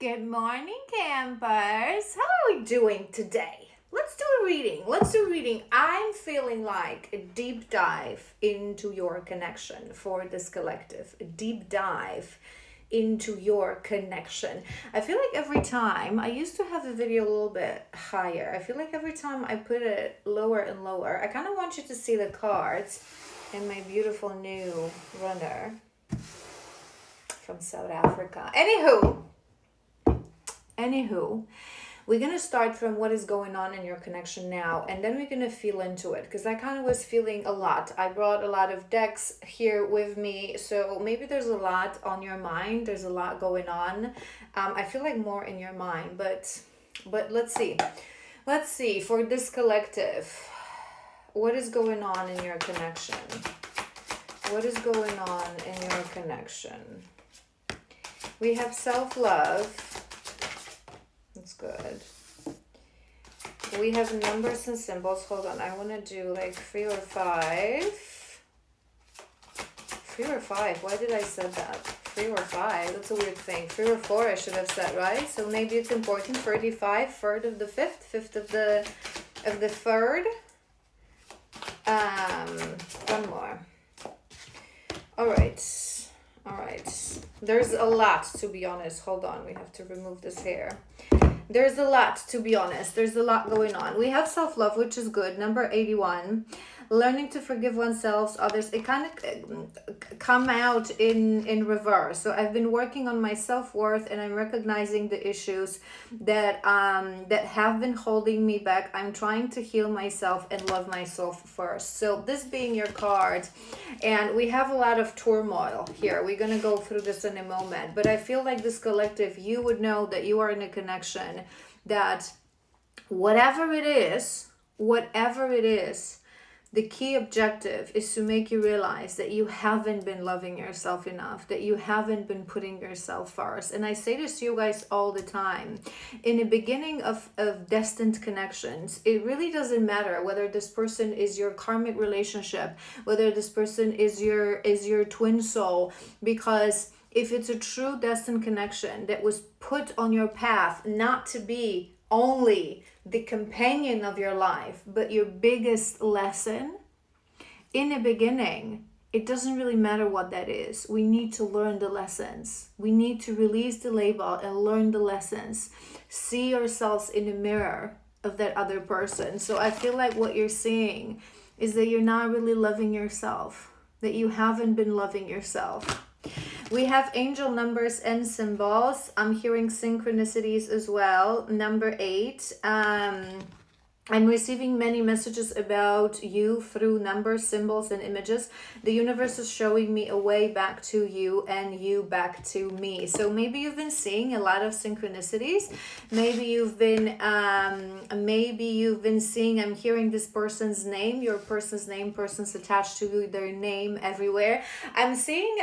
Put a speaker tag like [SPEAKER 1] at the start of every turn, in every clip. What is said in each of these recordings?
[SPEAKER 1] Good morning, campers. How are we doing today? Let's do a reading. I'm feeling like a deep dive into your connection for this collective. A deep dive into your connection. I feel like every time I used to have the video a little bit higher. I feel like every time I put it lower and lower, I kind of want you to see the cards in my beautiful new runner from South Africa. Anywho, we're going to start from what is going on in your connection now, and then we're going to feel into it, because I kind of was feeling a lot. I brought a lot of decks here with me, so maybe there's a lot on your mind. There's a lot going on. I feel like more in your mind, but let's see. Let's see, for this collective, what is going on in your connection? What is going on in your connection? We have self-love. That's good. We have numbers and symbols. Hold on. I want to do like 3 or 5. 3 or 5. Why did I say that? 3 or 5. That's a weird thing. 3 or 4 I should have said, right? So maybe it's important. 35. Third of the fifth. Fifth of the third. One more. All right. There's a lot, to be honest. Hold on. We have to remove this hair. There's a lot, to be honest. There's a lot going on. We have self-love, which is good. Number 81. Learning to forgive oneself, others. It kind of come out in reverse. So I've been working on my self-worth, and I'm recognizing the issues that have been holding me back. I'm trying to heal myself and love myself first. So this being your card, and we have a lot of turmoil here. We're going to go through this in a moment. But I feel like this collective, you would know that you are in a connection that whatever it is, the key objective is to make you realize that you haven't been loving yourself enough, that you haven't been putting yourself first. And I say this to you guys all the time. In the beginning of destined connections, it really doesn't matter whether this person is your karmic relationship, whether this person is your twin soul, because if it's a true destined connection that was put on your path not to be only the companion of your life, but your biggest lesson, in the beginning, it doesn't really matter what that is. We need to learn the lessons. We need to release the label and learn the lessons. See ourselves in the mirror of that other person. So I feel like what you're seeing is that you're not really loving yourself, that you haven't been loving yourself. We have angel numbers and symbols. I'm hearing synchronicities as well. Number 8. I'm receiving many messages about you through numbers, symbols, and images. The universe is showing me a way back to you and you back to me. So maybe you've been seeing a lot of synchronicities. Maybe you've been seeing, I'm hearing this person's name, your person's name, person's attached to their name everywhere. I'm seeing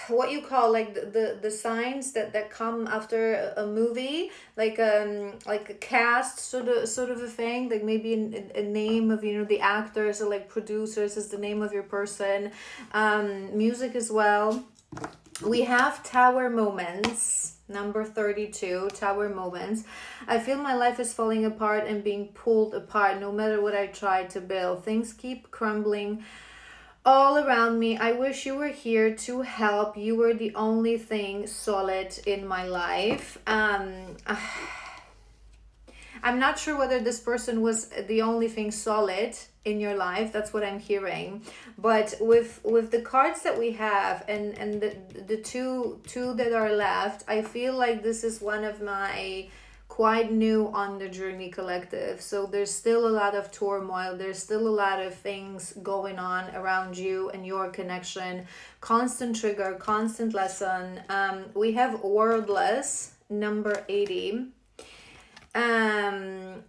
[SPEAKER 1] what you call like the signs that come after a movie, like a cast sort of a thing, like maybe a name of, the actors, or like producers is the name of your person. Music as well. We have tower moments, number 32, tower moments. I feel my life is falling apart and being pulled apart no matter what I try to build. Things keep crumbling all around me. I wish you were here to help. You were the only thing solid in my life. I'm not sure whether this person was the only thing solid in your life. That's what I'm hearing. But with the cards that we have and the two that are left, I feel like this is one of my quite new on the journey collective. So there's still a lot of turmoil. There's still a lot of things going on around you and your connection. Constant trigger, constant lesson. We have wordless, number 80.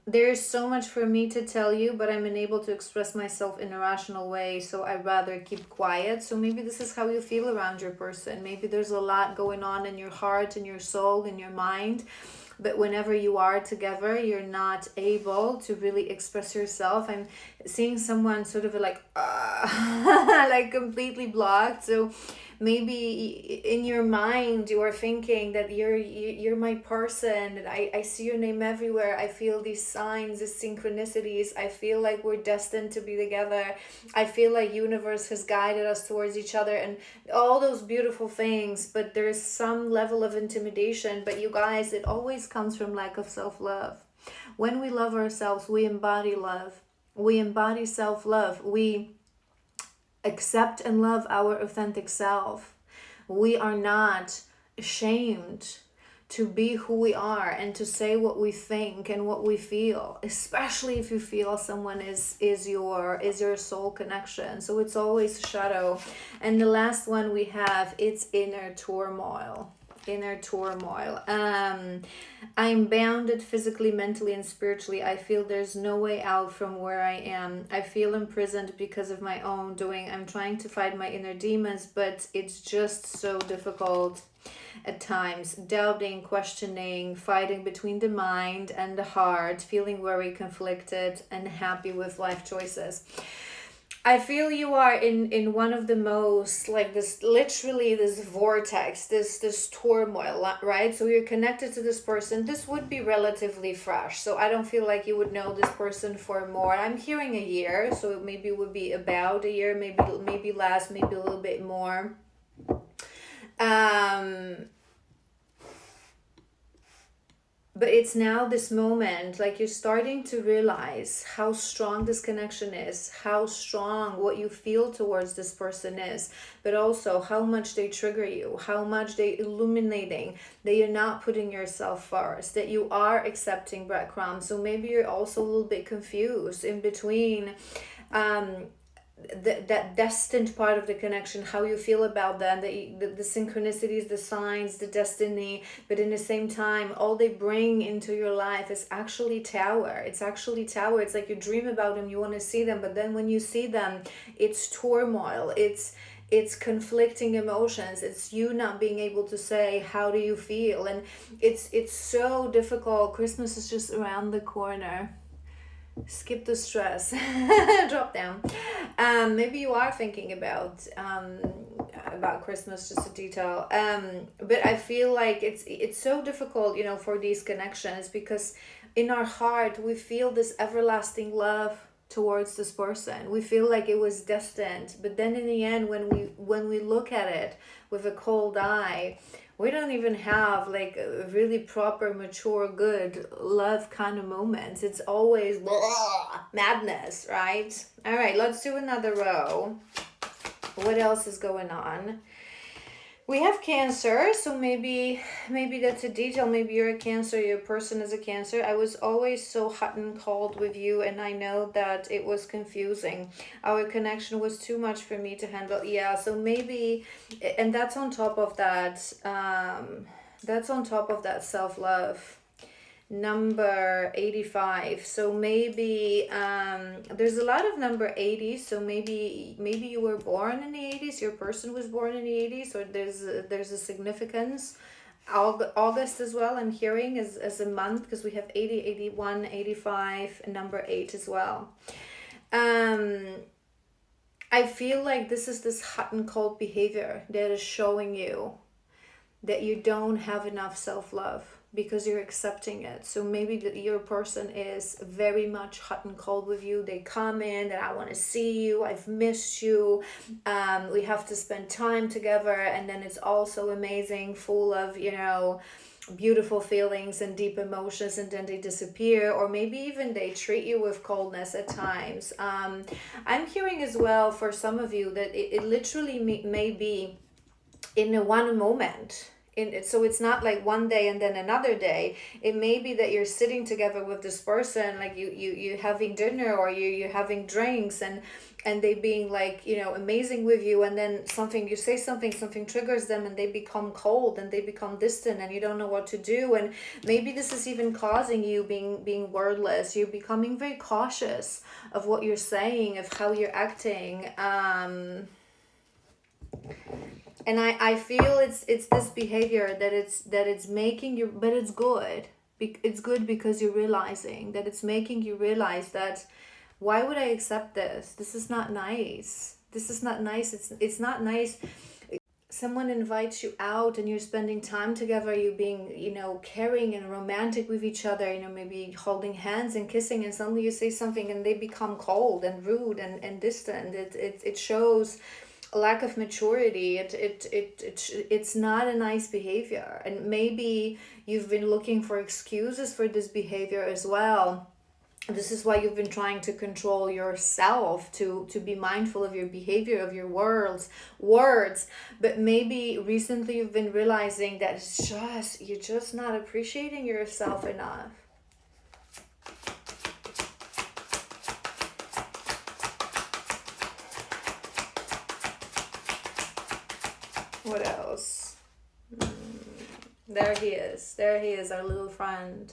[SPEAKER 1] There's so much for me to tell you, but I'm unable to express myself in a rational way, so I'd rather keep quiet. So maybe this is how you feel around your person. Maybe there's a lot going on in your heart, in your soul, in your mind, but whenever you are together, you're not able to really express yourself. I'm seeing someone sort of like like completely blocked. So maybe in your mind you are thinking that you're my person, and I see your name everywhere. I feel these signs, these synchronicities. I feel like we're destined to be together. I feel like universe has guided us towards each other, and all those beautiful things. But there's some level of intimidation. But you guys, it always comes from lack of self-love. When we love ourselves, we embody love. We embody self-love. We accept and love our authentic self. We are not ashamed to be who we are and to say what we think and what we feel, especially if you feel someone is your soul connection. So it's always a shadow. And the last one we have, it's inner turmoil. I'm bounded physically, mentally, and spiritually. I feel there's no way out from where I am. I feel imprisoned because of my own doing. I'm trying to fight my inner demons, but it's just so difficult at times. Doubting, questioning, fighting between the mind and the heart, feeling very conflicted and happy with life choices. I feel you are in one of the most, like, this, literally this vortex, this turmoil, right? So you're connected to this person. This would be relatively fresh, so I don't feel like you would know this person for more. I'm hearing a year, so maybe it would be about a year, maybe less, maybe a little bit more. But it's now this moment, like, you're starting to realize how strong this connection is, how strong what you feel towards this person is, but also how much they trigger you, how much they illuminating, that you're not putting yourself first, that you are accepting breadcrumbs. So maybe you're also a little bit confused in between that destined part of the connection, how you feel about that, the synchronicities, the signs, the destiny. But in the same time, all they bring into your life is actually tower. It's like you dream about them, you want to see them, but then when you see them, it's turmoil, it's conflicting emotions, it's you not being able to say how do you feel, and it's so difficult. Christmas is just around the corner. Skip the stress. Drop down. Maybe you are thinking about Christmas, just a detail. But I feel like it's so difficult, for these connections, because in our heart we feel this everlasting love towards this person. We feel like it was destined, but then in the end, when we look at it with a cold eye, we don't even have like a really proper, mature, good love kind of moments. It's always blah, madness, right? All right, let's do another row. What else is going on? We have Cancer, so maybe that's a detail. Maybe you're a Cancer, your person is a Cancer. I was always so hot and cold with you, and I know that it was confusing. Our connection was too much for me to handle. Yeah, so maybe, and that's on top of that, self-love. Number 85. So maybe there's a lot of number 80. So maybe you were born in the 80s, your person was born in the 80s, or there's a significance. August as well, I'm hearing, as a month, because we have 80, 81, 85, and number 8 as well. I feel like this is this hot and cold behavior that is showing you that you don't have enough self-love, because you're accepting it. So maybe your person is very much hot and cold with you. They come in that I want to see you, I've missed you, we have to spend time together, and then it's also amazing, full of beautiful feelings and deep emotions, and then they disappear, or maybe even they treat you with coldness at times. I'm hearing as well for some of you that it literally may be in a one moment. So it's not like one day and then another day. It may be that you're sitting together with this person, like you having dinner, or you having drinks, and they being like amazing with you, and then you say something triggers them, and they become cold and they become distant, and you don't know what to do. And maybe this is even causing you being wordless. You're becoming very cautious of what you're saying, of how you're acting. And I feel it's this behavior that it's making you, but it's good. It's good because you're realizing that it's making you realize that, why would I accept this? This is not nice. It's not nice. someone invites you out and you're spending time together, you being, caring and romantic with each other, maybe holding hands and kissing, and suddenly you say something and they become cold and rude and distant. It shows a lack of maturity. It's not a nice behavior. And maybe you've been looking for excuses for this behavior as well. This is why you've been trying to control yourself, to be mindful of your behavior, of your words. But maybe recently you've been realizing that you're just not appreciating yourself enough. What else? There he is, our little friend.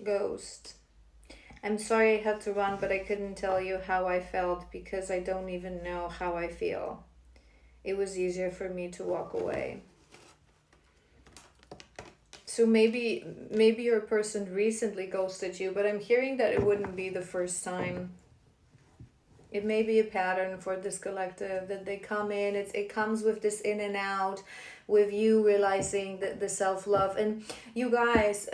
[SPEAKER 1] Ghost. I'm sorry I had to run, but I couldn't tell you how I felt because I don't even know how I feel. It was easier for me to walk away. So maybe your person recently ghosted you, but I'm hearing that it wouldn't be the first time. It may be a pattern for this collective that they come in. It comes with this in and out, with you realizing that the self-love. And you guys,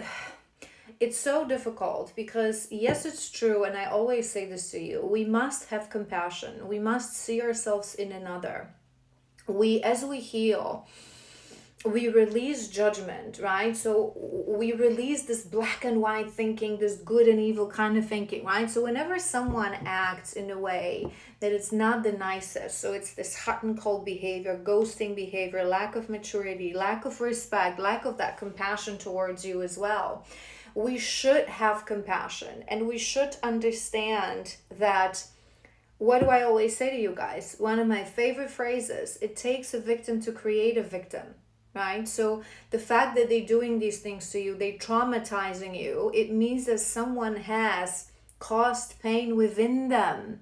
[SPEAKER 1] it's so difficult because yes, it's true. And I always say this to you. We must have compassion. We must see ourselves in another. As we heal, we release judgment, right? So we release this black and white thinking, this good and evil kind of thinking, right? So whenever someone acts in a way that it's not the nicest, so it's this hot and cold behavior, ghosting behavior, lack of maturity, lack of respect, lack of that compassion towards you as well, we should have compassion and we should understand that. What do I always say to you guys? One of my favorite phrases, it takes a victim to create a victim. Right? So the fact that they're doing these things to you, they're traumatizing you, it means that someone has caused pain within them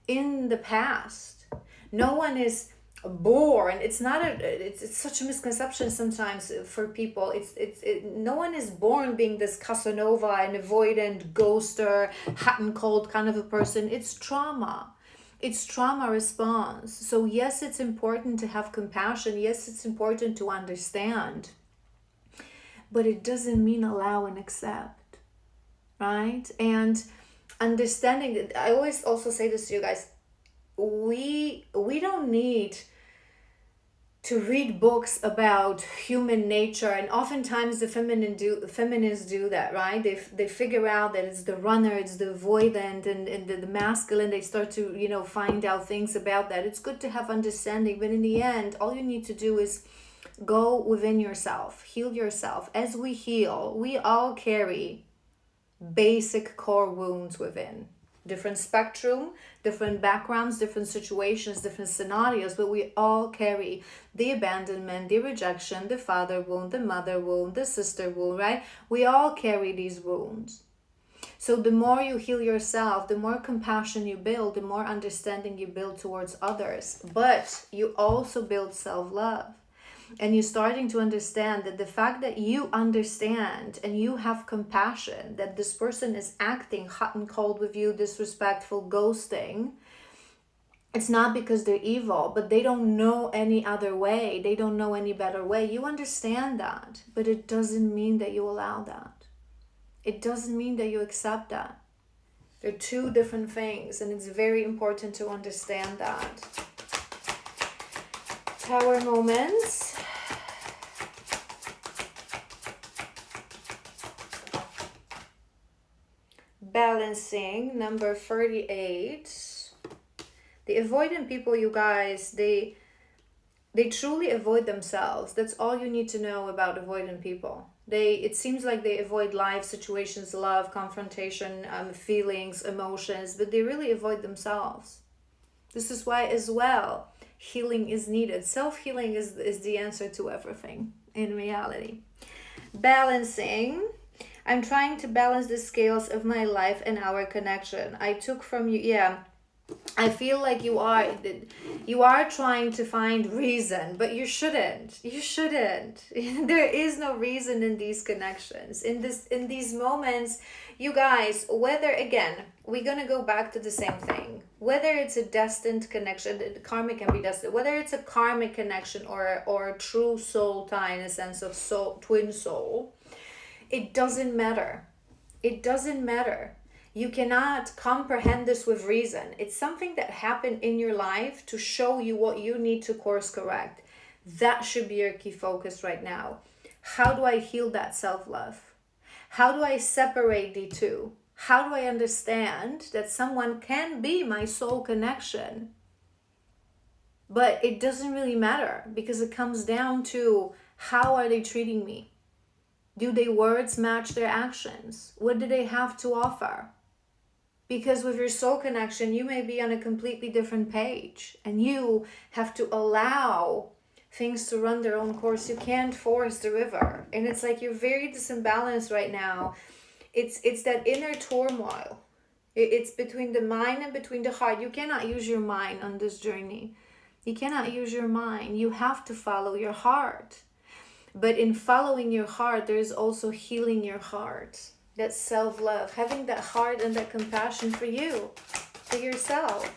[SPEAKER 1] in the past. No one is born. It's such a misconception sometimes for people. No one is born being this Casanova and avoidant, ghoster, hot and cold kind of a person. It's trauma. It's trauma response. So yes, it's important to have compassion. Yes, it's important to understand. But it doesn't mean allow and accept. Right? And understanding that, I always also say this to you guys, we don't need to read books about human nature, and oftentimes the feminists do that, right? They figure out that it's the runner, it's the avoidant, and the masculine. They start to find out things about that. It's good to have understanding, but in the end, all you need to do is go within yourself, heal yourself. As we heal, we all carry basic core wounds within. Different spectrum, different backgrounds, different situations, different scenarios, but we all carry the abandonment, the rejection, the father wound, the mother wound, the sister wound, right? We all carry these wounds. So the more you heal yourself, the more compassion you build, the more understanding you build towards others. But you also build self-love. And you're starting to understand that the fact that you understand and you have compassion that this person is acting hot and cold with you, disrespectful, ghosting, it's not because they're evil, but they don't know any other way. They don't know any better way. You understand that, but it doesn't mean that you allow that. It doesn't mean that you accept that. They're two different things, and it's very important to understand that. Tower moments. Balancing, number 38. The avoidant people, you guys, they truly avoid themselves. That's all you need to know about avoidant people. It seems like they avoid life situations, love, confrontation, feelings, emotions, but they really avoid themselves. This is why as well healing is needed. Self-healing is the answer to everything in reality. Balancing. I'm trying to balance the scales of my life and our connection. I took from you, I feel like you are trying to find reason, but you shouldn't. You shouldn't. There is no reason in these connections. In these moments, you guys, whether again, we're gonna go back to the same thing. Whether it's a destined connection, karmic can be destined, whether it's a karmic connection or a true soul tie in a sense of soul, twin soul, it doesn't matter. It doesn't matter. You cannot comprehend this with reason. It's something that happened in your life to show you what you need to course correct. That should be your key focus right now. How do I heal that self-love? How do I separate the two? How do I understand that someone can be my soul connection? But it doesn't really matter because it comes down to how are they treating me? Do their words match their actions? What do they have to offer? Because with your soul connection, you may be on a completely different page and you have to allow things to run their own course. You can't force the river. And it's like you're very disbalanced right now. It's that inner turmoil. It's between the mind and between the heart. You cannot use your mind on this journey. You cannot use your mind. You have to follow your heart. But in following your heart, there is also healing your heart. That self-love, having that heart and that compassion for you, for yourself.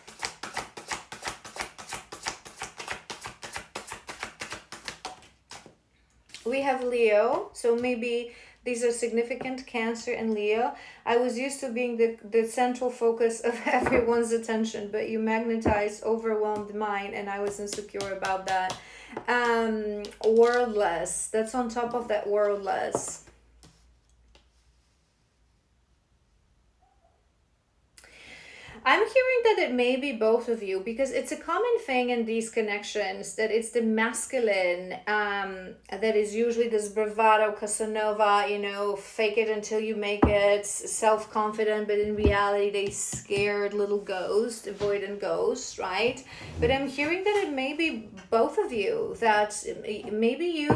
[SPEAKER 1] We have Leo, so maybe these are significant Cancer and Leo. I was used to being the central focus of everyone's attention, but you magnetized, overwhelmed mine, and I was insecure about that. Worldless, that's on top of that worldless. I'm hearing that it may be both of you because it's a common thing in these connections that it's the masculine that is usually this bravado, Casanova, fake it until you make it, self-confident, but in reality they scared little ghost, avoidant ghost, right? But I'm hearing that it may be both of you, that maybe you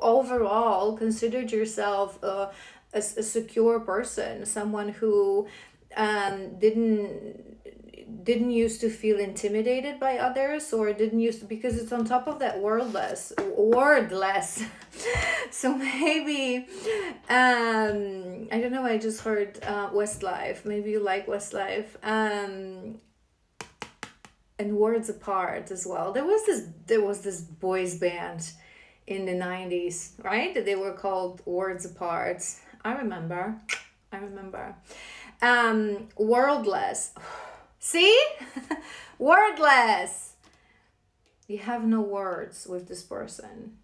[SPEAKER 1] overall considered yourself a secure person, someone who didn't used to feel intimidated by others, or didn't used to, because it's on top of that wordless. So maybe I don't know, I just heard Westlife, maybe you like Westlife, and Words Apart as well. There was this boys band in the 90s, right? They were called Words Apart. I remember. Wordless. See? Wordless. You have no words with this person.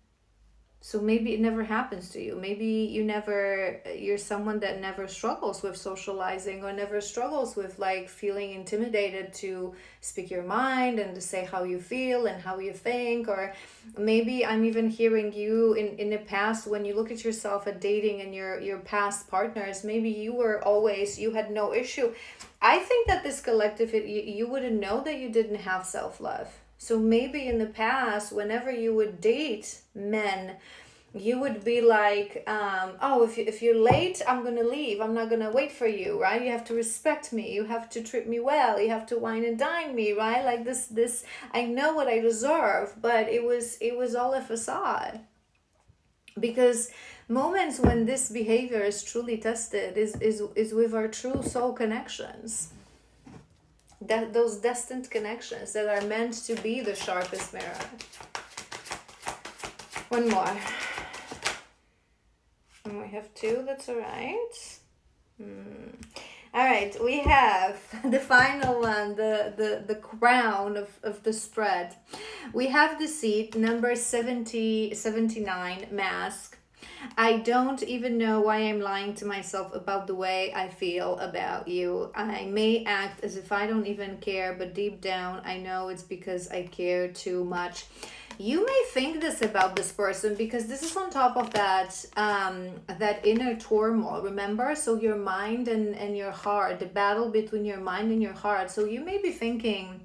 [SPEAKER 1] So maybe it never happens to you. Maybe you're someone that never struggles with socializing, or never struggles with like feeling intimidated to speak your mind and to say how you feel and how you think. Or maybe I'm even hearing you in the past, when you look at yourself at dating and your past partners, maybe you had no issue. I think that this collective, you wouldn't know that you didn't have self-love. So maybe in the past, whenever you would date men, you would be like, if you're late, I'm going to leave. I'm not going to wait for you, right? You have to respect me. You have to treat me well. You have to wine and dine me, right? Like this, I know what I deserve, but it was all a facade. Because moments when this behavior is truly tested is with our true soul connections. That those destined connections that are meant to be the sharpest mirror. One more. And we have two, that's all right. All right, we have the final one, the crown of the spread. We have the seat, number 79, mask. I don't even know why I'm lying to myself about the way I feel about you. I may act as if I don't even care, but deep down I know it's because I care too much. You may think this about this person because this is on top of that that inner turmoil, remember? So your mind and your heart, the battle between your mind and your heart. So you may be thinking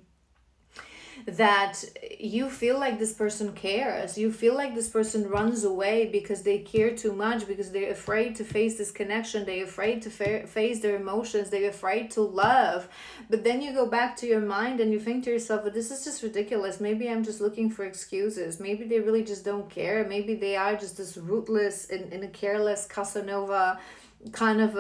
[SPEAKER 1] that you feel like this person cares. You feel like this person runs away because they care too much, because they're afraid to face this connection. They're afraid to face their emotions. They're afraid to love. But then you go back to your mind and you think to yourself, but this is just ridiculous. Maybe I'm just looking for excuses. Maybe they really just don't care. Maybe they are just this rootless and a careless Casanova kind of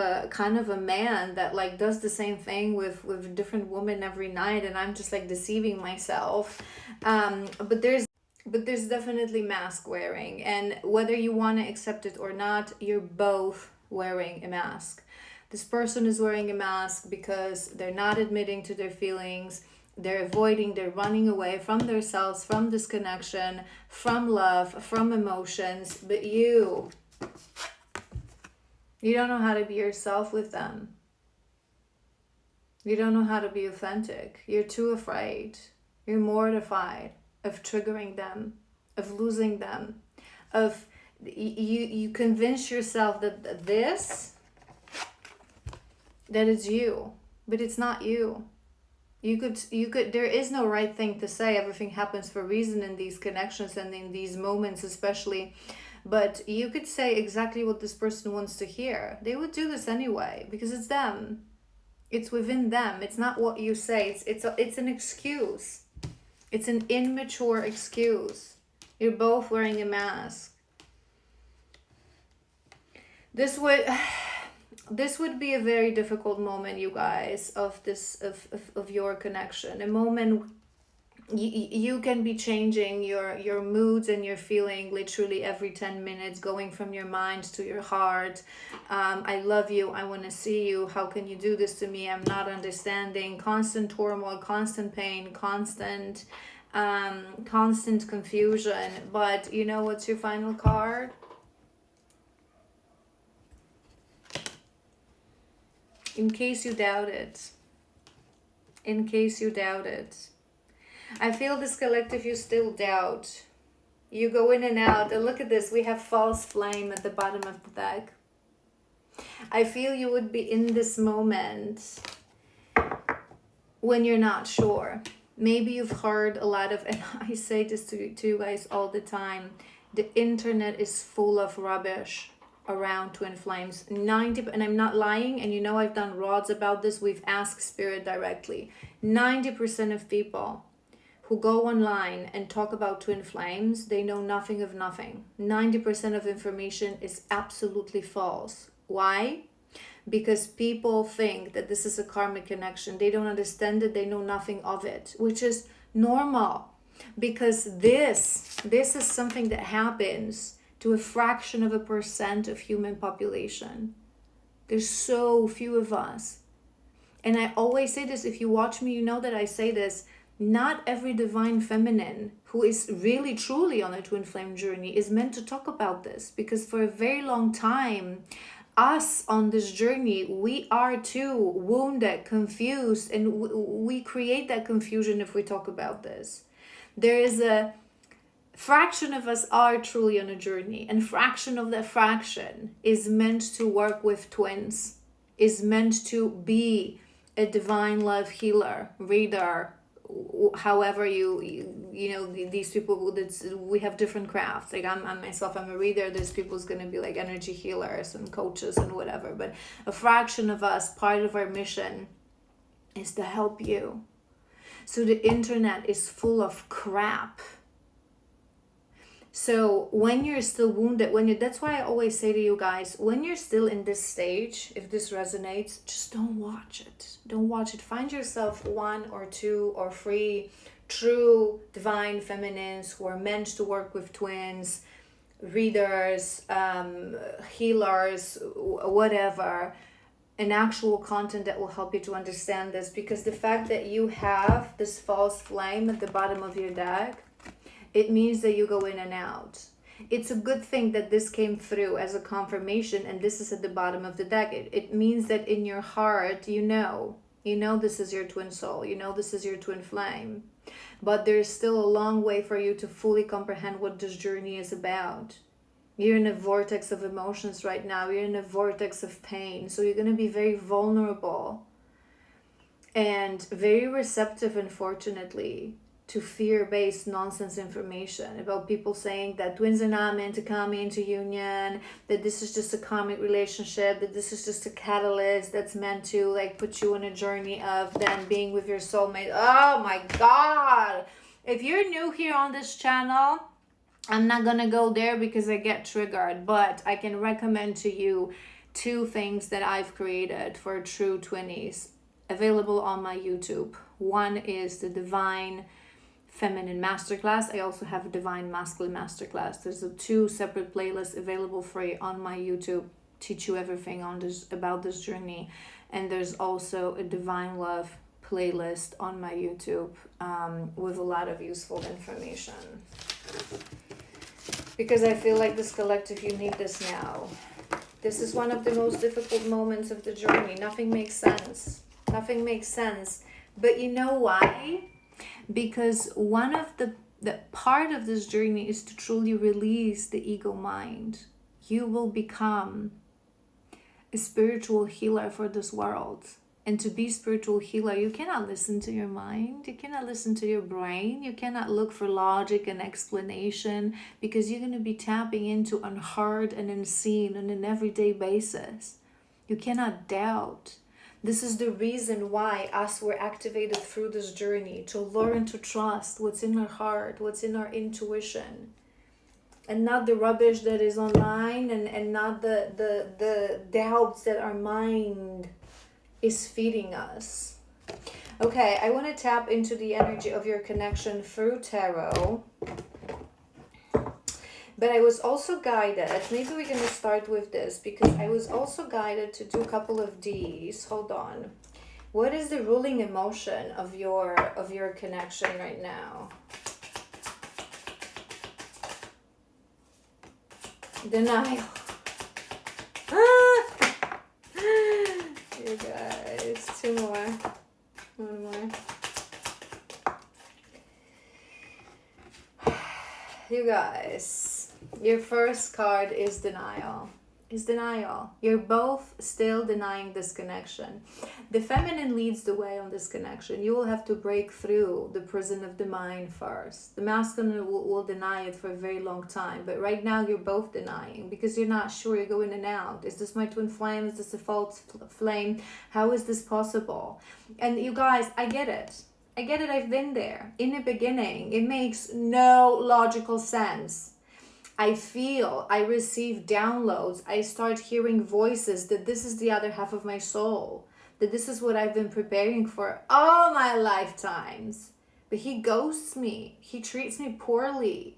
[SPEAKER 1] a man that like does the same thing with different women every night, and I'm just like deceiving myself. But there's definitely mask wearing, and whether you want to accept it or not, you're both wearing a mask. This person is wearing a mask because they're not admitting to their feelings. They're avoiding, they're running away from themselves, from this connection, from love, from emotions. But you don't know how to be yourself with them. You don't know how to be authentic. You're too afraid. You're mortified of triggering them, of losing them, of you convince yourself that that it's you, but it's not you. You could there is no right thing to say. Everything happens for a reason in these connections and in these moments especially. But you could say exactly what this person wants to hear. They would do this anyway because it's them. It's within them. It's not what you say. It's an excuse. It's an immature excuse. You're both wearing a mask. This would be a very difficult moment, you guys, of your connection. A moment you can be changing your moods and your feeling literally every 10 minutes, going from your mind to your heart. I love you, I want to see you, how can you do this to me, I'm not understanding. Constant turmoil, constant pain, constant confusion. But you know what's your final card? In case you doubt it. In case you doubt it. I feel this collective, you still doubt. You go in and out. And look at this. We have false flame at the bottom of the deck. I feel you would be in this moment when you're not sure. Maybe you've heard a lot of, and I say this to you guys all the time, the internet is full of rubbish around twin flames. 90, and I'm not lying, and you know I've done rods about this. We've asked spirit directly. 90% of people who go online and talk about twin flames, they know nothing of nothing. 90% of information is absolutely false. Why? Because people think that this is a karmic connection. They don't understand it. They know nothing of it, which is normal, because this is something that happens to a fraction of a percent of human population. There's so few of us. And I always say this, if you watch me, you know that I say this. Not every divine feminine who is really truly on a twin flame journey is meant to talk about this, because for a very long time, us on this journey, we are too wounded, confused, and we create that confusion if we talk about this. There is a fraction of us are truly on a journey, and fraction of that fraction is meant to work with twins, is meant to be a divine love healer, reader, however you know, these people that we have different crafts. Like I'm myself, I'm a reader. There's people who's going to be like energy healers and coaches and whatever, but a fraction of us, part of our mission is to help you. So the internet is full of crap. So when you're still wounded, that's why I always say to you guys, when you're still in this stage, if this resonates, just don't watch it. Don't watch it. Find yourself 1 or 2 or 3 true divine feminines who are meant to work with twins, readers, healers, whatever, an actual content that will help you to understand this. Because the fact that you have this false flame at the bottom of your deck, it means that you go in and out. It's a good thing that this came through as a confirmation, and this is at the bottom of the deck. It means that in your heart, you know this is your twin soul. You know this is your twin flame. But there's still a long way for you to fully comprehend what this journey is about. You're in a vortex of emotions right now. You're in a vortex of pain. So you're going to be very vulnerable and very receptive, unfortunately, to fear-based nonsense information about people saying that twins are not meant to come into union, that this is just a karmic relationship, that this is just a catalyst that's meant to like put you on a journey of then being with your soulmate. Oh my God. If you're new here on this channel, I'm not gonna go there because I get triggered, but I can recommend to you 2 things that I've created for true twinnies available on my YouTube. One is the Divine Feminine Masterclass. I also have a Divine Masculine Masterclass. There's 2 separate playlists available free on my YouTube. Teach you everything on this about this journey. And there's also a Divine Love playlist on my YouTube with a lot of useful information. Because I feel like this collective, you need this now. This is one of the most difficult moments of the journey. Nothing makes sense. Nothing makes sense. But you know why? Because one of the part of this journey is to truly release the ego mind. You will become a spiritual healer for this world. And to be spiritual healer, you cannot listen to your mind. You cannot listen to your brain. You cannot look for logic and explanation, because you're going to be tapping into unheard and unseen on an everyday basis. You cannot doubt. This is the reason why us were activated through this journey, to learn to trust what's in our heart, what's in our intuition, and not the rubbish that is online, and not the doubts that our mind is feeding us. Okay, I want to tap into the energy of your connection through tarot. But I was also guided, maybe we're going to start with this, because I was also guided to do a couple of Ds. Hold on. What is the ruling emotion of your connection right now? Denial. You guys, 2 more. 1 more. You guys, your first card is denial. Is denial. You're both still denying this connection. The feminine leads the way on this connection. You will have to break through the prison of the mind first. The masculine will deny it for a very long time. But right now you're both denying because you're not sure. You're going in and out. Is this my twin flame? Is this a false flame? How is this possible? And you guys, I get it. I get it. I've been there. In the beginning, it makes no logical sense. I feel, I receive downloads, I start hearing voices that this is the other half of my soul, that this is what I've been preparing for all my lifetimes. But he ghosts me, he treats me poorly,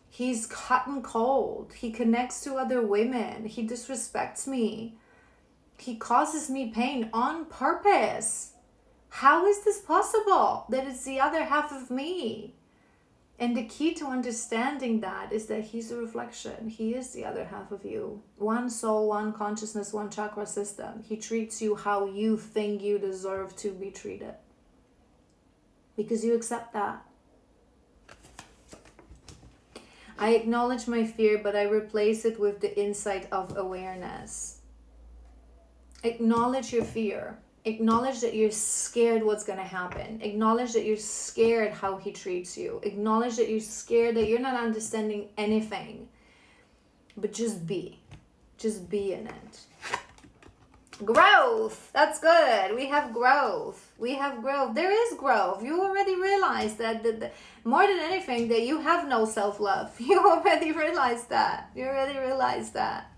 [SPEAKER 1] he's hot and cold, he connects to other women, he disrespects me, he causes me pain on purpose. How is this possible that it's the other half of me? And the key to understanding that is that he's a reflection. He is the other half of you. One soul, one consciousness, one chakra system. He treats you how you think you deserve to be treated. Because you accept that. I acknowledge my fear, but I replace it with the insight of awareness. Acknowledge your fear. Acknowledge that you're scared what's going to happen. Acknowledge that you're scared how he treats you. Acknowledge that you're scared that you're not understanding anything. But just be. Just be in it. Growth. That's good. We have growth. We have growth. There is growth. You already realized that more than anything, that you have no self-love. You already realized that. You already realized that.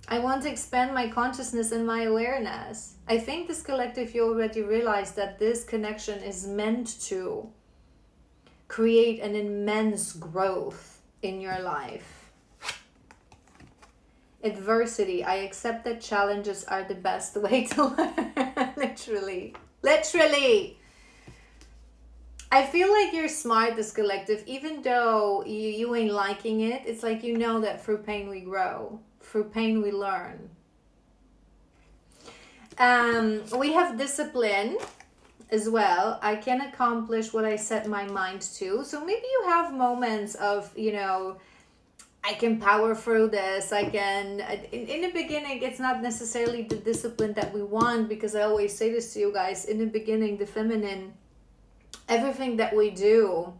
[SPEAKER 1] I want to expand my consciousness and my awareness. I think this collective, you already realized that this connection is meant to create an immense growth in your life. Adversity. I accept that challenges are the best way to learn. Literally. Literally. I feel like you're smart, this collective, even though you ain't liking it. It's like you know that through pain we grow. Through pain we learn. We have discipline as well. I can accomplish what I set my mind to. So maybe you have moments of, I can power through this. I can, in the beginning, it's not necessarily the discipline that we want, because I always say this to you guys, in the beginning, the feminine everything that we do